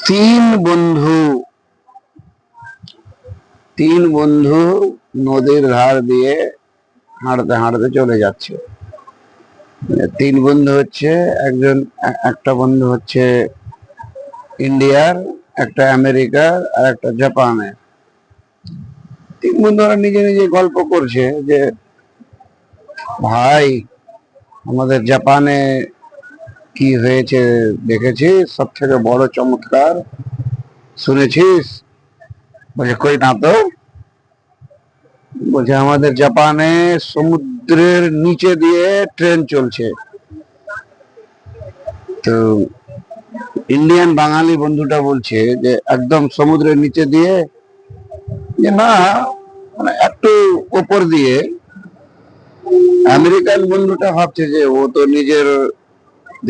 তিন বন্ধু তিন বন্ধু নদীর ধার দিয়ে হাঁটতে হাঁটতে চলে যাচ্ছে। তিন বন্ধু হচ্ছে, একটা বন্ধু হচ্ছে ইন্ডিয়ার, একটা আমেরিকার, আর একটা জাপানের। তিন বন্ধুরা নিজে নিজে গল্প করছে যে, ভাই, আমাদের জাপানে কি হয়েছে দেখেছিস? সব থেকে বড় চমৎকার শুনেছিস? বলছে, কই না তো। বলছে, আমাদের জাপানে সমুদ্রের নিচে দিয়ে ট্রেন চলছে। তো ইন্ডিয়ান বাঙালি বন্ধুটা বলছে যে একদম সমুদ্রের নিচে দিয়ে, যে না, মানে একটু উপর দিয়ে। আমেরিকান বন্ধুটা ভাবছে যে ও তো নিজের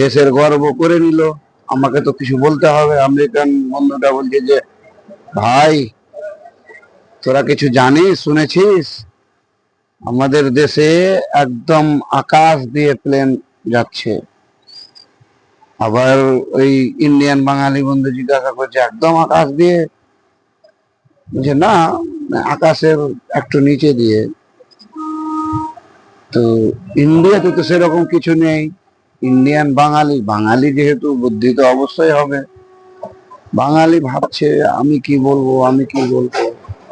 দেশের গর্ব করে নিল, আমাকে তো কিছু বলতে হবে। আমেরিকান বন্ধুটা বলছে যে, ভাই, তোরা কিছু জানিস, শুনেছিস? আমাদের দেশে একদম আকাশ দিয়ে প্লেন যাচ্ছে। আবার ওই ইন্ডিয়ান বাঙালি বন্ধু জিজ্ঞাসা করছে, একদম আকাশ দিয়ে? বলছে, না, আকাশের একটু নিচে দিয়ে। তো ইন্ডিয়াতে তো সেরকম কিছু নেই। ইন্ডিয়ান বাঙালি, বাঙালি যেহেতু, বুদ্ধি তো অবশ্যই হবে। বাঙালি ভাবছে, আমি কি বলবো, আমি কি বলবো,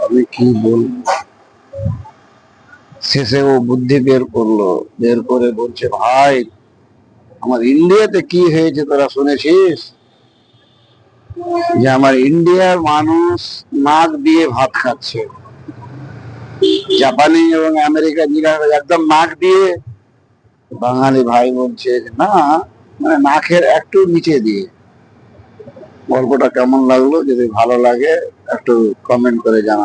আমি কি বলবো। শেষে ও বুদ্ধি বের করলো, বের করে বলছে, ভাই, আমার ইন্ডিয়াতে কি হয়েছে তোরা শুনেছিস? যে আমার ইন্ডিয়ার মানুষ নাক দিয়ে ভাত খাচ্ছে। জাপানি এবং আমেরিকা জিজ্ঞাসা, একদম নাক দিয়ে? বাঙালি ভাই বলছে, না, মানে নাকের একটু নিচে দিয়ে। গল্পটা কেমন লাগলো? যদি ভালো লাগে একটু কমেন্ট করে জানান।